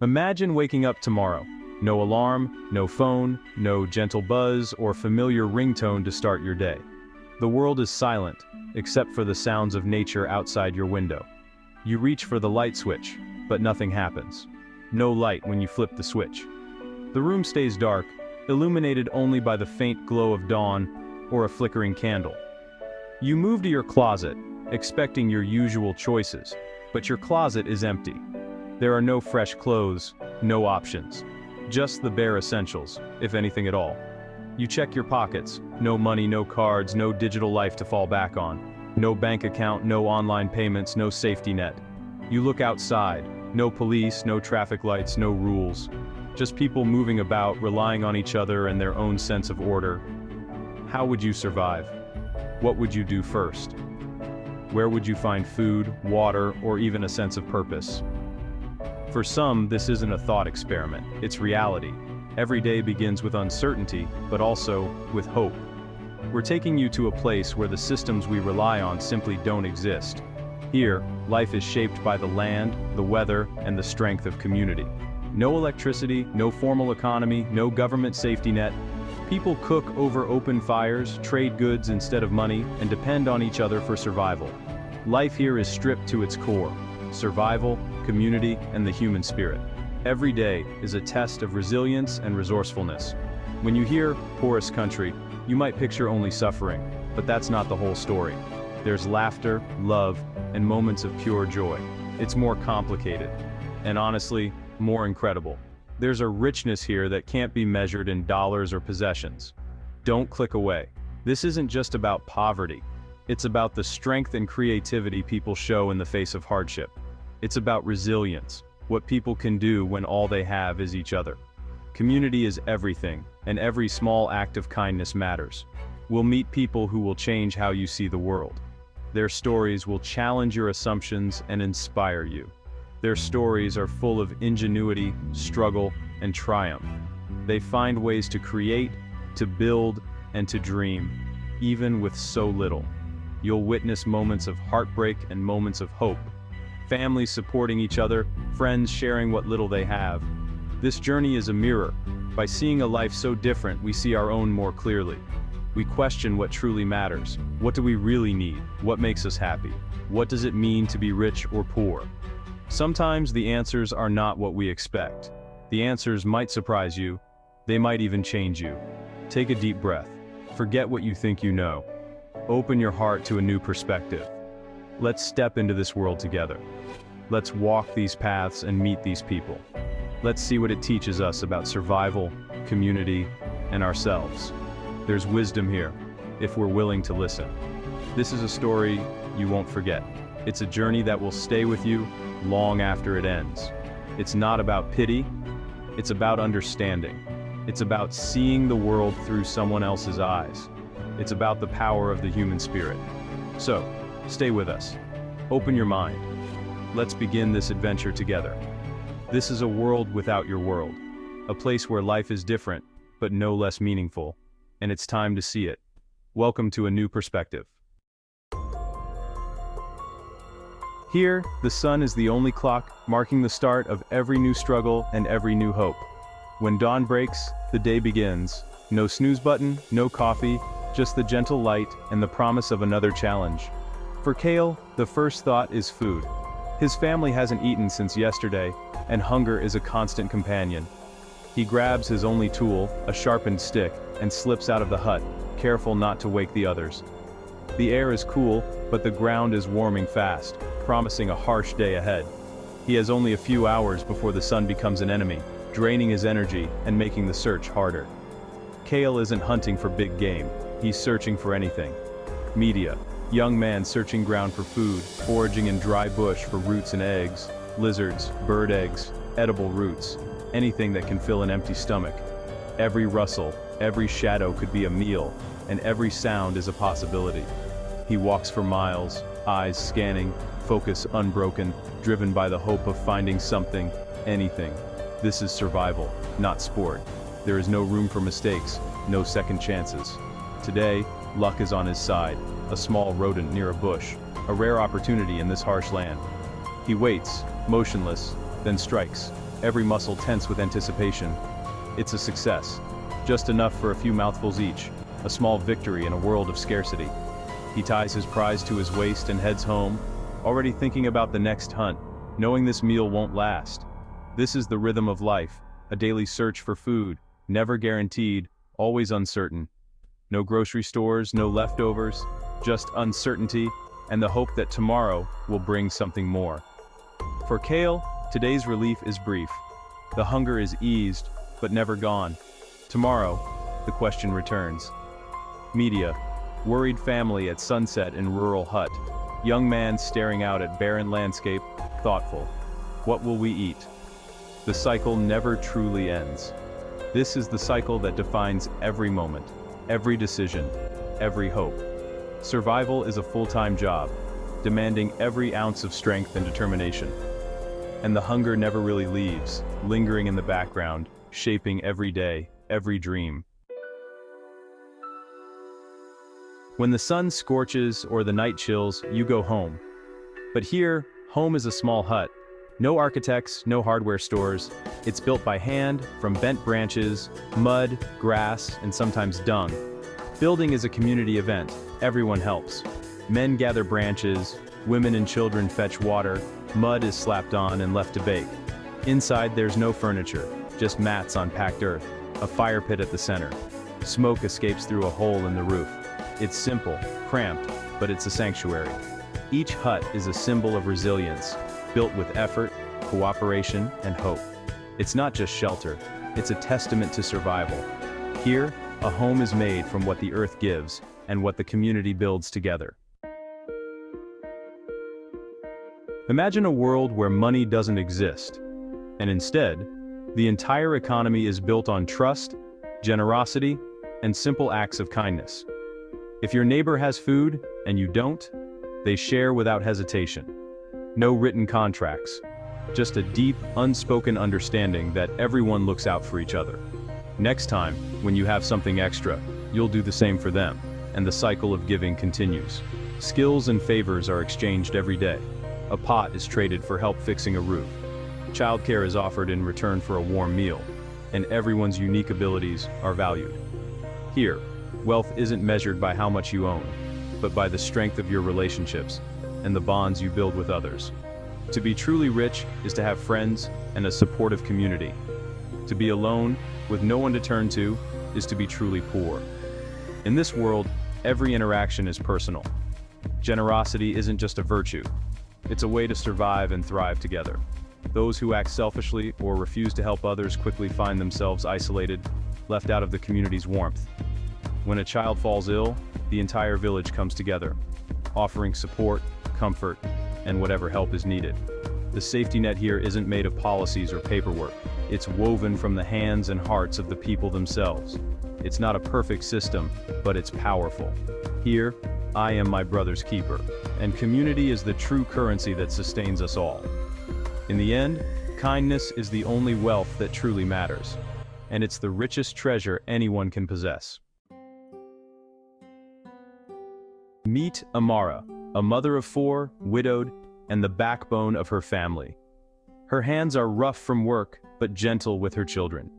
Imagine waking up tomorrow. No alarm, no phone, no gentle buzz or familiar ringtone to start your day. The world is silent, except for the sounds of nature outside your window. You reach for the light switch, but nothing happens. No light when you flip the switch. The room stays dark, illuminated only by the faint glow of dawn or a flickering candle. You move to your closet, expecting your usual choices, but your closet is empty. There are no fresh clothes, no options. Just the bare essentials, if anything at all. You check your pockets, no money, no cards, no digital life to fall back on. No bank account, no online payments, no safety net. You look outside, no police, no traffic lights, no rules. Just people moving about, relying on each other and their own sense of order. How would you survive? What would you do first? Where would you find food, water, or even a sense of purpose? For some, this isn't a thought experiment, it's reality. Every day begins with uncertainty, but also with hope. We're taking you to a place where the systems we rely on simply don't exist. Here, life is shaped by the land, the weather, and the strength of community. No electricity, no formal economy, no government safety net. People cook over open fires, trade goods instead of money, and depend on each other for survival. Life here is stripped to its core: survival, community, and the human spirit. Every day is a test of resilience and resourcefulness. When you hear poorest country, you might picture only suffering, but that's not the whole story. There's laughter, love, and moments of pure joy. It's more complicated, and honestly, more incredible. There's a richness here that can't be measured in dollars or possessions. Don't click away. This isn't just about poverty. It's about the strength and creativity people show in the face of hardship. It's about resilience, what people can do when all they have is each other. Community is everything, and every small act of kindness matters. We'll meet people who will change how you see the world. Their stories will challenge your assumptions and inspire you. Their stories are full of ingenuity, struggle, and triumph. They find ways to create, to build, and to dream, even with so little. You'll witness moments of heartbreak and moments of hope. Families supporting each other, friends sharing what little they have. This journey is a mirror. By seeing a life so different, we see our own more clearly. We question what truly matters. What do we really need? What makes us happy? What does it mean to be rich or poor? Sometimes the answers are not what we expect. The answers might surprise you. They might even change you. Take a deep breath. Forget what you think you know. Open your heart to a new perspective. Let's step into this world together. Let's walk these paths and meet these people. Let's see what it teaches us about survival, community, and ourselves. There's wisdom here, if we're willing to listen. This is a story you won't forget. It's a journey that will stay with you long after it ends. It's not about pity, it's about understanding. It's about seeing the world through someone else's eyes. It's about the power of the human spirit. So, stay with us. Open your mind. Let's begin this adventure together. This is a world without your world. A place where life is different, but no less meaningful. And it's time to see it. Welcome to a new perspective. Here, the sun is the only clock, marking the start of every new struggle and every new hope. When dawn breaks, the day begins. No snooze button, no coffee, just the gentle light and the promise of another challenge. For Kale, the first thought is food. His family hasn't eaten since yesterday, and hunger is a constant companion. He grabs his only tool, a sharpened stick, and slips out of the hut, careful not to wake the others. The air is cool, but the ground is warming fast, promising a harsh day ahead. He has only a few hours before the sun becomes an enemy, draining his energy and making the search harder. Kale isn't hunting for big game, he's searching for anything. Media. Young man searching ground for food, foraging in dry bush for roots and eggs, lizards, bird eggs, edible roots, anything that can fill an empty stomach. Every rustle, every shadow could be a meal, and every sound is a possibility. He walks for miles, eyes scanning, focus unbroken, driven by the hope of finding something, anything. This is survival, not sport. There is no room for mistakes, no second chances. Today, luck is on his side, a small rodent near a bush, a rare opportunity in this harsh land. He waits, motionless, then strikes. every muscle tense with anticipation. It's a success. Just enough for a few mouthfuls each, a small victory in a world of scarcity. He ties his prize to his waist and heads home, already thinking about the next hunt, knowing this meal won't last. This is the rhythm of life, a daily search for food, never guaranteed, always uncertain. No grocery stores, no leftovers, just uncertainty, and the hope that tomorrow will bring something more. For Kale, today's relief is brief. The hunger is eased, but never gone. Tomorrow, the question returns. Media, worried family at sunset in rural hut. Young man staring out at barren landscape, thoughtful. What will we eat? The cycle never truly ends. This is the cycle that defines every moment, every decision, every hope. Survival is a full-time job, demanding every ounce of strength and determination. And the hunger never really leaves, lingering in the background, shaping every day, every dream. When the sun scorches or the night chills, you go home. But here, home is a small hut. No architects, no hardware stores. It's built by hand, from bent branches, mud, grass, and sometimes dung. Building is a community event. Everyone helps. Men gather branches, women and children fetch water, mud is slapped on and left to bake. Inside there's no furniture, just mats on packed earth, a fire pit at the center. Smoke escapes through a hole in the roof. It's simple, cramped, but it's a sanctuary. Each hut is a symbol of resilience, built with effort, cooperation, and hope. It's not just shelter, it's a testament to survival. Here, a home is made from what the earth gives and what the community builds together. Imagine a world where money doesn't exist, and instead, the entire economy is built on trust, generosity, and simple acts of kindness. If your neighbor has food and you don't, they share without hesitation. No written contracts, just a deep, unspoken understanding that everyone looks out for each other. Next time, when you have something extra, you'll do the same for them, and the cycle of giving continues. Skills and favors are exchanged every day. A pot is traded for help fixing a roof. Childcare is offered in return for a warm meal, and everyone's unique abilities are valued. Here, wealth isn't measured by how much you own, but by the strength of your relationships and the bonds you build with others. To be truly rich is to have friends and a supportive community. To be alone, with no one to turn to, is to be truly poor. In this world, every interaction is personal. Generosity isn't just a virtue. It's a way to survive and thrive together. Those who act selfishly or refuse to help others quickly find themselves isolated, left out of the community's warmth. When a child falls ill, the entire village comes together, offering support, comfort, and whatever help is needed. The safety net here isn't made of policies or paperwork. It's woven from the hands and hearts of the people themselves. It's not a perfect system, but it's powerful. Here, I am my brother's keeper, and community is the true currency that sustains us all. In the end, kindness is the only wealth that truly matters, and it's the richest treasure anyone can possess. Meet Amara, a mother of 4, widowed, and the backbone of her family. Her hands are rough from work, but gentle with her children.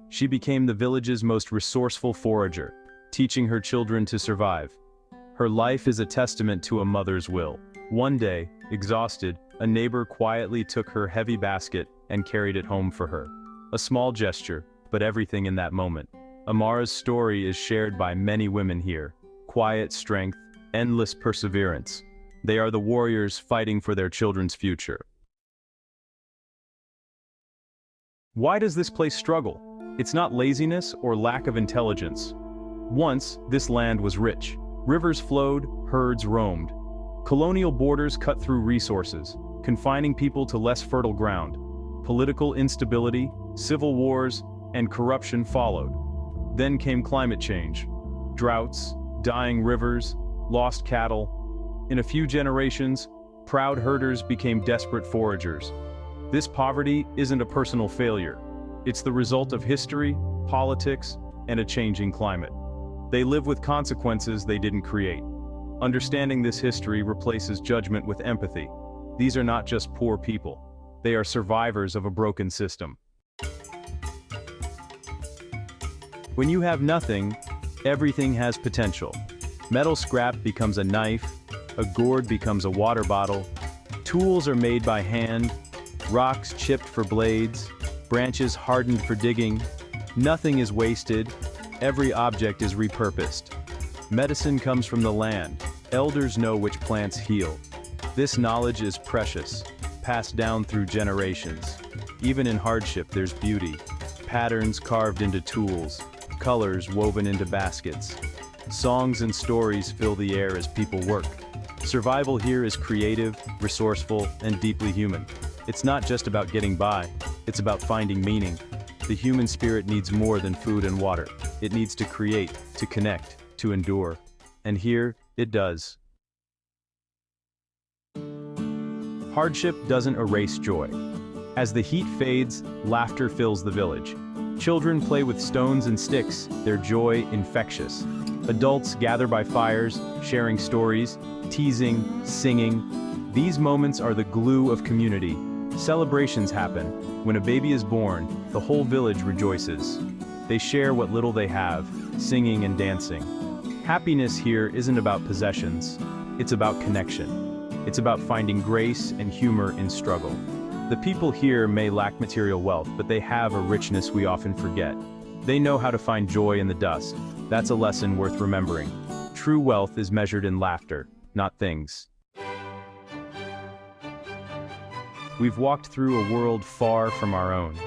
She became the village's most resourceful forager, teaching her children to survive. Her life is a testament to a mother's will. One day, exhausted, a neighbor quietly took her heavy basket and carried it home for her. A small gesture, but everything in that moment. Amara's story is shared by many women here. Quiet strength, endless perseverance. They are the warriors fighting for their children's future. Why does this place struggle? It's not laziness or lack of intelligence. Once, this land was rich. Rivers flowed, herds roamed. Colonial borders cut through resources, confining people to less fertile ground. Political instability, civil wars, and corruption followed. Then came climate change. Droughts, dying rivers, lost cattle. In a few generations, proud herders became desperate foragers. This poverty isn't a personal failure. It's the result of history, politics, and a changing climate. They live with consequences they didn't create. Understanding this history replaces judgment with empathy. These are not just poor people. They are survivors of a broken system. When you have nothing, everything has potential. Metal scrap becomes a knife, a gourd becomes a water bottle, tools are made by hand, rocks chipped for blades, branches hardened for digging. Nothing is wasted, every object is repurposed. Medicine comes from the land, elders know which plants heal. This knowledge is precious, passed down through generations. Even in hardship there's beauty, patterns carved into tools, colors woven into baskets. Songs and stories fill the air as people work. Survival here is creative, resourceful, and deeply human. It's not just about getting by, it's about finding meaning. The human spirit needs more than food and water. It needs to create, to connect, to endure. And here, it does. Hardship doesn't erase joy. As the heat fades, laughter fills the village. Children play with stones and sticks, their joy infectious. Adults gather by fires, sharing stories, teasing, singing. These moments are the glue of community. Celebrations happen. When a baby is born, the whole village rejoices. They share what little they have, singing and dancing. Happiness here isn't about possessions. It's about connection. It's about finding grace and humor in struggle. The people here may lack material wealth, but they have a richness we often forget. They know how to find joy in the dust. That's a lesson worth remembering. True wealth is measured in laughter, not things. We've walked through a world far from our own.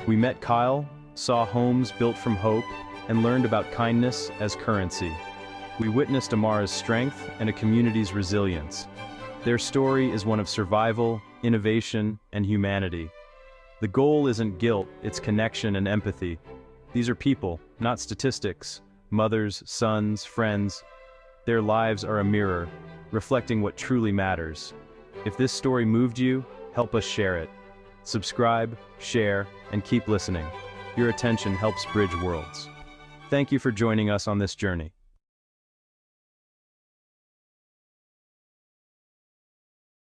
We met Kyle, saw homes built from hope, and learned about kindness as currency. We witnessed Amara's strength and a community's resilience. Their story is one of survival, innovation, and humanity. The goal isn't guilt, it's connection and empathy. These are people, not statistics, mothers, sons, friends. Their lives are a mirror, reflecting what truly matters. If this story moved you, help us share it. Subscribe, share, and keep listening. Your attention helps bridge worlds. Thank you for joining us on this journey.